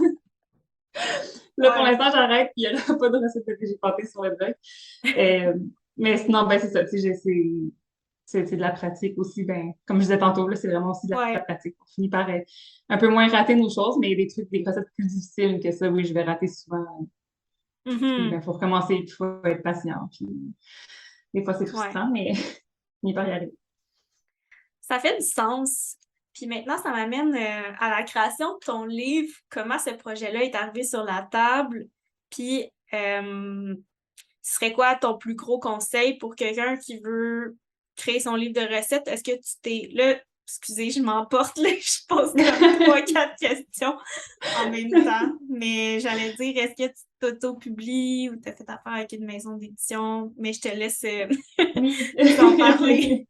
Là, pour Ouais. l'instant, j'arrête, puis il n'y aura pas de recette de végé pâté sur le blog. Euh, mais sinon, ben, c'est ça, tu sais, c'est de la pratique aussi. Ben, comme je disais tantôt, là, c'est vraiment aussi de la Ouais. pratique. On finit par un peu moins rater nos choses, mais des trucs, des recettes plus difficiles que ça, oui, je vais rater souvent. Puis, Mhm. ben, faut recommencer, puis il faut être patient. Puis, des fois, c'est Ouais. frustrant, mais on y par y arriver. Ça fait du sens. Puis maintenant, ça m'amène à la création de ton livre. Comment ce projet-là est arrivé sur la table? Puis, ce serait quoi ton plus gros conseil pour quelqu'un qui veut créer son livre de recettes? Est-ce que tu t'es... Là, excusez, je m'emporte, là, je pose comme trois, quatre questions en même temps. Mais j'allais dire, est-ce que tu t'auto-publies ou tu as fait affaire avec une maison d'édition? Mais je te laisse Oui. nous en parler.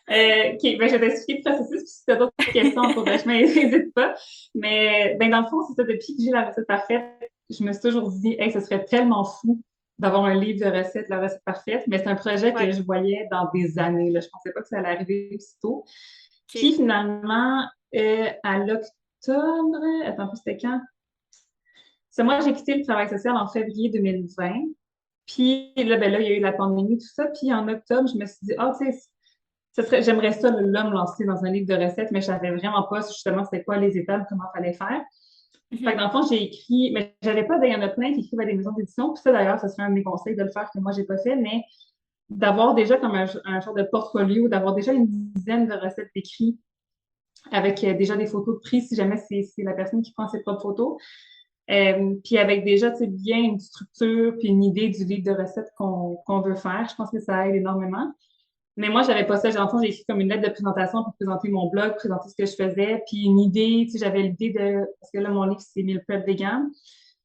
OK, ben, je vais t'expliquer le processus, puis si tu as d'autres questions en cours de chemin, n'hésite pas. Mais ben, dans le fond, c'est ça, depuis que j'ai la recette parfaite, je me suis toujours dit, hey, ce serait tellement fou d'avoir un livre de recettes, la recette parfaite, mais c'est un projet que Ouais, je voyais dans des années. Là. Je pensais pas que ça allait arriver aussi tôt. Puis OK. finalement, à l'octobre, attends un peu, c'était quand? C'est moi, j'ai quitté le travail social en février 2020. Puis là, ben là, il y a eu la pandémie, tout ça. Puis en octobre, je me suis dit, ah, tu sais, j'aimerais ça, là, me lancer dans un livre de recettes, mais je savais vraiment pas justement c'était quoi les étapes, comment il fallait faire. Fait que Mhm. dans le fond, j'ai écrit, mais j'avais pas, il y en a plein qui écrivent à des maisons d'édition. Puis ça, d'ailleurs, ça serait un de mes conseils de le faire que moi, j'ai pas fait, mais d'avoir déjà comme un genre de portfolio, d'avoir déjà une dizaine de recettes écrites avec déjà des photos de prix si jamais c'est la personne qui prend ses propres photos. Puis avec déjà, tu sais, bien une structure puis une idée du livre de recettes qu'on veut faire. Je pense que ça aide énormément. Mais moi, j'avais pas ça. J'ai, en fond, j'ai écrit comme une lettre de présentation pour présenter mon blog, présenter ce que je faisais, puis une idée, tu sais, j'avais l'idée de, parce que là, mon livre, c'est meal prep vegan.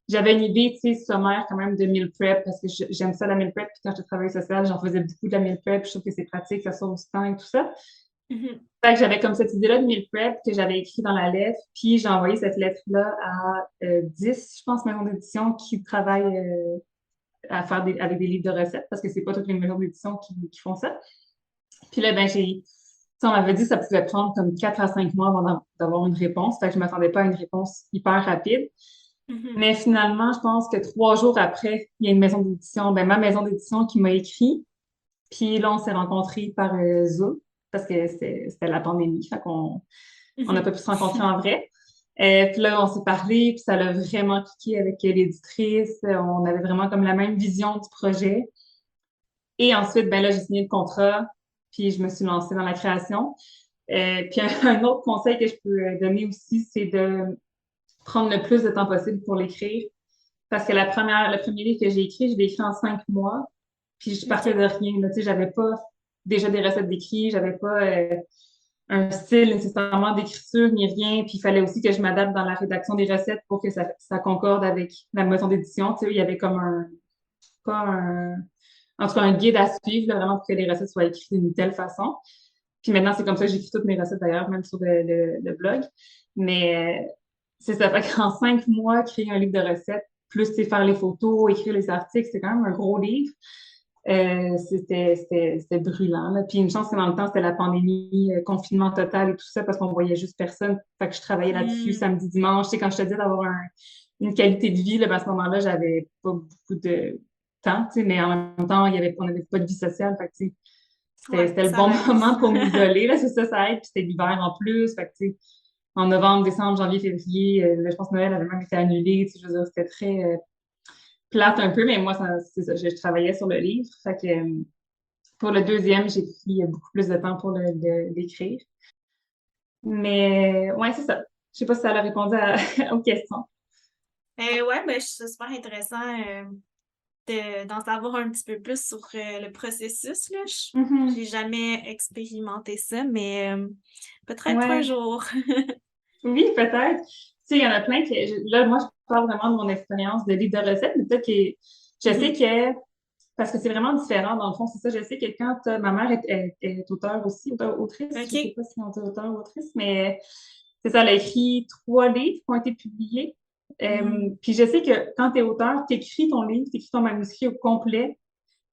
J'avais une idée, tu sais, sommaire quand même de meal prep, parce que j'aime ça, la meal prep, puis quand j'étais au travail social, j'en faisais beaucoup de la meal prep, je trouve que c'est pratique, ça sauve du temps et tout ça. Mhm. Fait que j'avais comme cette idée-là de meal prep que j'avais écrit dans la lettre, puis j'ai envoyé cette lettre-là à 10, je pense, maisons d'édition qui travaillent à faire avec des livres de recettes, parce que c'est pas toutes les maisons d'édition qui font ça. Puis là, ben, on m'avait dit que ça pouvait prendre comme 4 à 5 mois avant d'avoir une réponse. Fait que je m'attendais pas à une réponse hyper rapide. Mhm. Mais finalement, je pense que 3 jours après, il y a une maison d'édition, ben, ma maison d'édition qui m'a écrit. Puis là, on s'est rencontrés par Zoom parce que c'était la pandémie. Fait qu'on on n'a Mhm. pas pu se rencontrer en vrai. Puis là, on s'est parlé, puis ça l'a vraiment cliqué avec l'éditrice. On avait vraiment comme la même vision du projet. Et ensuite, ben là, j'ai signé le contrat, puis je me suis lancée dans la création. Puis un autre conseil que je peux donner aussi, c'est de prendre le plus de temps possible pour l'écrire. Parce que le premier livre que j'ai écrit, je l'ai écrit en 5 mois, puis je partais OK. de rien. Là, tu sais, j'avais pas déjà des recettes d'écrit, j'avais pas un style nécessairement d'écriture ni rien. Puis il fallait aussi que je m'adapte dans la rédaction des recettes pour que ça concorde avec la maison d'édition. Tu sais, il y avait comme pas un, en tout cas un guide à suivre, là, vraiment pour que les recettes soient écrites d'une telle façon. Puis maintenant, c'est comme ça que j'écris toutes mes recettes d'ailleurs, même sur le blog. Mais c'est ça. Fait qu'en 5 mois, créer un livre de recettes, plus c'est faire les photos, écrire les articles, c'est quand même un gros livre. C'était brûlant. Là. Puis une chance que dans le temps, c'était la pandémie, confinement total et tout ça, parce qu'on voyait juste personne. Fait que je travaillais là-dessus Hmm. samedi, dimanche. Tu sais, quand je te dis d'avoir une qualité de vie, là, ben, à ce moment-là, j'avais pas beaucoup de temps, tu sais, mais en même temps, on n'avait pas de vie sociale. Fait que, tu sais, Ouais, c'était le ça bon l'aide. moment pour m'isoler. Là, c'est ça, ça aide. Puis c'était l'hiver en plus. Fait que, tu sais, en novembre, décembre, janvier, février, je pense que Noël avait même été annulé. Tu sais, je veux dire, c'était très plate un peu, mais moi, c'est ça, je travaillais sur le livre. Fait que, Pour le deuxième, j'ai pris beaucoup plus de temps pour l'écrire. Mais ouais, c'est ça. Je sais pas si ça a répondu aux questions. Ouais, ben, je trouve ça super intéressant d'en savoir un petit peu plus sur le processus, là. J'ai Mhm. jamais expérimenté ça, mais peut-être un Ouais. jour. Oui, peut-être. Tu sais, il y en a plein qui. Là, moi, je parle vraiment de mon expérience de livre de recettes, mais peut-être que je sais Mhm. que. Parce que c'est vraiment différent, dans le fond, c'est ça. Je sais que quand ma mère est auteure aussi, autrice, je sais OK. pas si on dit auteur ou autrice, mais c'est ça, elle a écrit 3 livres qui ont été publiés. Mm. Puis je sais que quand tu es auteur, tu écris ton livre, tu écris ton manuscrit au complet,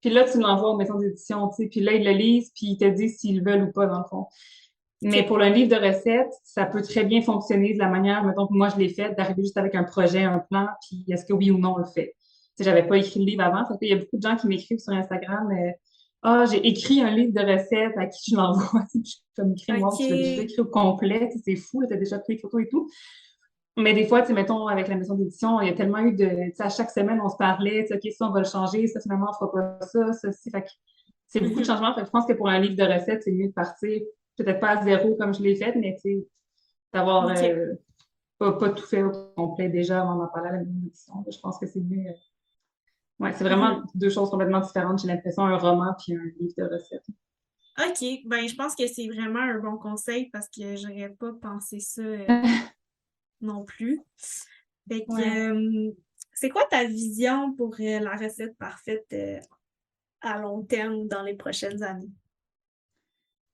puis là, tu l'envoies aux maisons d'édition, tu sais, puis là, ils le lisent, puis ils te disent s'ils veulent ou pas, dans le fond. Mais OK. pour le livre de recettes, ça peut très bien fonctionner de la manière, mettons que moi je l'ai fait, d'arriver juste avec un projet, un plan, puis est-ce que oui ou non on le fait. Tu sais, j'avais pas écrit le livre avant. Il y a beaucoup de gens qui m'écrivent sur Instagram, ah, j'ai écrit un livre de recettes, à qui je l'envoie? Puis je suis comme écrit, moi, tu l'as déjà OK. écrit au complet, tu sais, c'est fou, tu as déjà pris les photos et tout. Mais des fois, tu sais, mettons, avec la maison d'édition, il y a tellement eu de, tu sais, à chaque semaine, on se parlait, tu sais, OK, ça, on va le changer, ça, finalement, on fera pas ça, ça, ci. Fait que c'est beaucoup de Mhm. changements. Fait que je pense que pour un livre de recettes, c'est mieux de partir, peut-être pas à zéro comme je l'ai fait, mais tu sais, d'avoir OK. pas tout fait au complet déjà avant d'en parler à la maison d'édition. Je pense que c'est mieux. Ouais, c'est Mhm. vraiment deux choses complètement différentes. J'ai l'impression, un roman puis un livre de recettes. OK. Ben, je pense que c'est vraiment un bon conseil parce que j'aurais pas pensé ça non plus. Fait que, Ouais. c'est quoi ta vision pour la recette parfaite à long terme dans les prochaines années?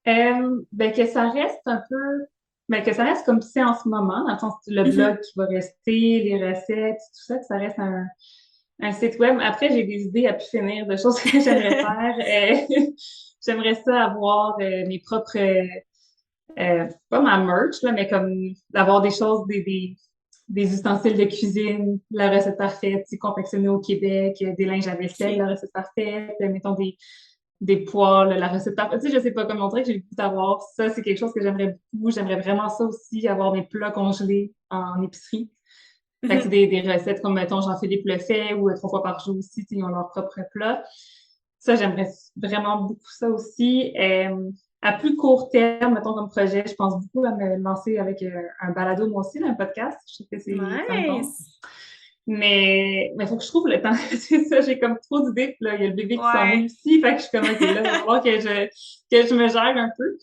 Ben que ça reste un peu, ben que ça reste comme c'est en ce moment, dans le sens le Mhm. blog qui va rester, les recettes, tout ça, que ça reste un site web. Après, j'ai des idées à pu finir de choses que j'aimerais faire. J'aimerais ça avoir mes propres, pas ma merch, là, mais comme d'avoir des choses, des ustensiles de cuisine, la recette parfaite, c'est confectionné au Québec, des linges à vaisselle, OK. la recette parfaite, mettons des poils, la recette parfaite. Tu sais, je sais pas comment dire que j'ai le goût d'avoir ça. C'est quelque chose que j'aimerais beaucoup. J'aimerais vraiment ça aussi, avoir mes plats congelés en épicerie. Fait que c'est Mhm. des recettes comme, mettons, Jean-Philippe le fait ou 3 fois par jour aussi, tu sais, ils ont leur propre plat. Ça, j'aimerais vraiment beaucoup ça aussi. À plus court terme, mettons comme projet, je pense beaucoup à me lancer avec un balado, moi aussi, un podcast. Je sais que ça me tente. Nice! Mais faut que je trouve le temps. C'est ça, j'ai comme trop d'idées. Puis là, il y a le bébé qui s'en va Ouais. aussi. Fait que je suis comme, OK, là, il va falloir que je me gère un peu.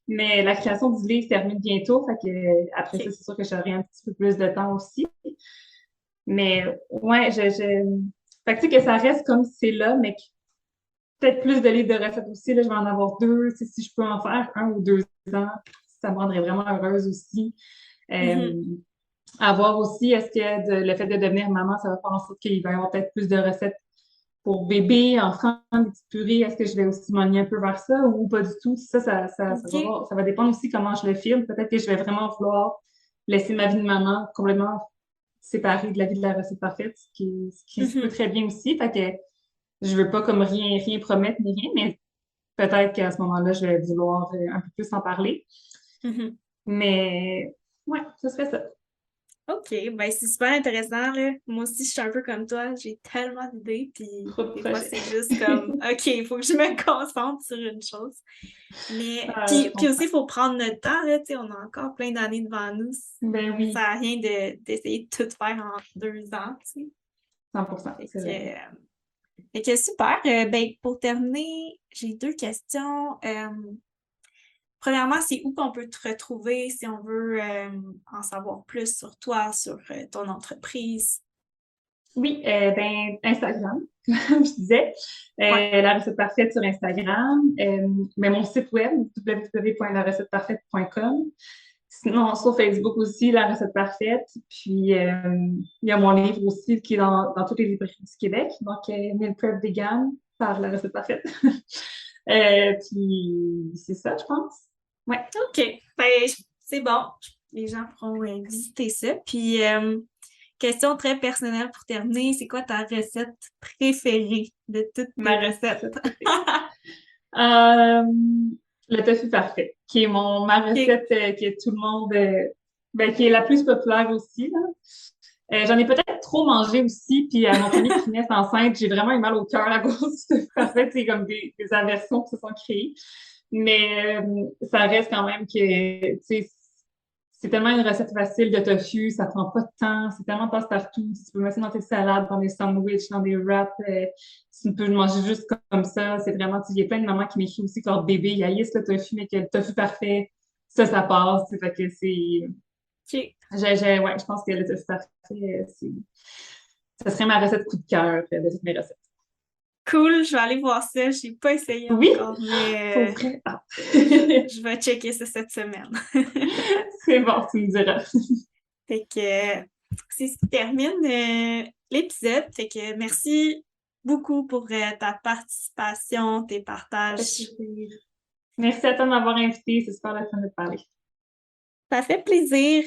Mais la création du livre termine bientôt. Fait que après ça, OK. c'est sûr que j'aurai un petit peu plus de temps aussi. Mais ouais, fait que tu sais que ça reste comme c'est là, mais peut-être plus de livres de recettes aussi. Là, je vais en avoir 2. Tu sais, si je peux en faire 1 ou 2 ans, ça me rendrait vraiment heureuse aussi. Mhm. Euh, à voir aussi, est-ce que le fait de devenir maman, ça va faire en sorte qu'il va y avoir peut-être plus de recettes pour bébé, enfant, des petites purées. Est-ce que je vais aussi m'enligner un peu vers ça ou pas du tout? OK. Ça va dépendre aussi comment je le filme. Peut-être que je vais vraiment vouloir laisser ma vie de maman complètement séparée de la vie de la recette parfaite, ce qui se peut Mhm. très bien aussi. Fait que je veux pas comme rien promettre ni rien, mais peut-être qu'à ce moment-là, je vais vouloir un peu plus en parler. Mhm. Mais ouais, ça serait ça. OK, ben c'est super intéressant, là. Moi aussi, je suis un peu comme toi, j'ai tellement d'idées, puis Trop de des fois, projets. c'est juste comme, OK, il faut que je me concentre sur une chose. Mais, Je puis comprends. aussi, il faut prendre notre temps, là, tu sais, on a encore plein d'années devant nous. Ben Ça oui, sert à rien d'essayer de tout faire en 2 ans, tu sais. 100%, Fait c'est que, vrai. fait que super. Ben, pour terminer, j'ai 2 questions. Premièrement, c'est où qu'on peut te retrouver si on veut en savoir plus sur toi, sur ton entreprise? Oui, ben Instagram, comme je disais. Ouais. La recette parfaite sur Instagram. Mais mon site web, www.larecetteparfaite.com. Sinon, sur Facebook aussi, La recette parfaite. Puis, il y a mon livre aussi qui est dans toutes les librairies du Québec. Donc, Meal Prep Vegan par La recette parfaite. Puis, c'est ça, je pense. Ouais. OK. Ben, c'est bon. Les gens pourront visiter ça. Puis, question très personnelle pour terminer, c'est quoi ta recette préférée de toutes Ma tes recettes? recette préférée. Euh, le tofu parfait, qui est ma OK. recette que tout le monde, ben, qui est la plus populaire aussi, là. J'en ai peut-être trop mangé aussi, puis à mon premier trimestre enceinte, j'ai vraiment eu mal au cœur à cause de parce que c'est comme des aversions qui se sont créées. Mais ça reste quand même que, tu sais, c'est tellement une recette facile de tofu, ça prend pas de temps, c'est tellement passe-partout. Tu peux mettre ça dans tes salades, dans des sandwichs, dans des wraps. Tu peux le manger juste comme ça. C'est vraiment, il y a plein de mamans qui m'écrivent aussi que leur bébé, il haïssent le tofu, mais que le tofu parfait, ça passe. Fait que c'est, OK. ouais, je pense que le tofu parfait, ça serait ma recette coup de cœur de toutes mes recettes. Cool, je vais aller voir ça. J'ai pas essayé Oui, encore, mais pour vrai. Ah. je vais checker ça cette semaine. C'est bon, tu me diras. Fait que c'est ce qui termine l'épisode. Fait que merci beaucoup pour ta participation, tes partages. Merci à toi de m'avoir invité. C'est super la fun de te parler. Ça fait plaisir.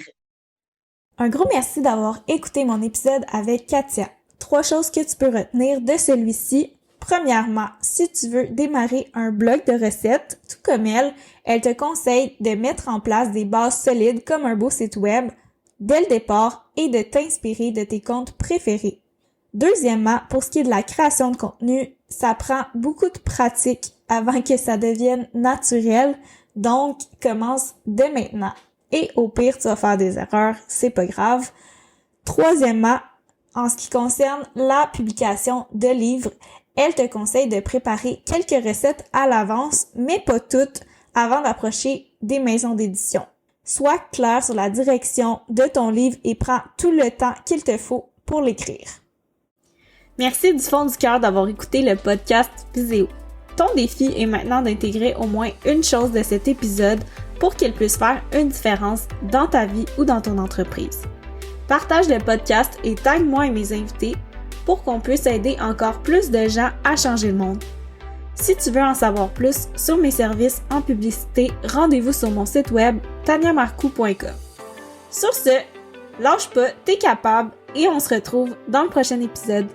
Un gros merci d'avoir écouté mon épisode avec Katia. 3 choses que tu peux retenir de celui-ci. Premièrement, si tu veux démarrer un blog de recettes, tout comme elle te conseille de mettre en place des bases solides comme un beau site web dès le départ et de t'inspirer de tes comptes préférés. Deuxièmement, pour ce qui est de la création de contenu, ça prend beaucoup de pratique avant que ça devienne naturel, donc commence dès maintenant. Et au pire, tu vas faire des erreurs, c'est pas grave. Troisièmement, en ce qui concerne la publication de livres, elle te conseille de préparer quelques recettes à l'avance, mais pas toutes, avant d'approcher des maisons d'édition. Sois clair sur la direction de ton livre et prends tout le temps qu'il te faut pour l'écrire. Merci du fond du cœur d'avoir écouté le podcast Viséo. Ton défi est maintenant d'intégrer au moins une chose de cet épisode pour qu'il puisse faire une différence dans ta vie ou dans ton entreprise. Partage le podcast et tag-moi et mes invités pour qu'on puisse aider encore plus de gens à changer le monde. Si tu veux en savoir plus sur mes services en publicité, rendez-vous sur mon site web taniamarcou.com. Sur ce, lâche pas, t'es capable et on se retrouve dans le prochain épisode.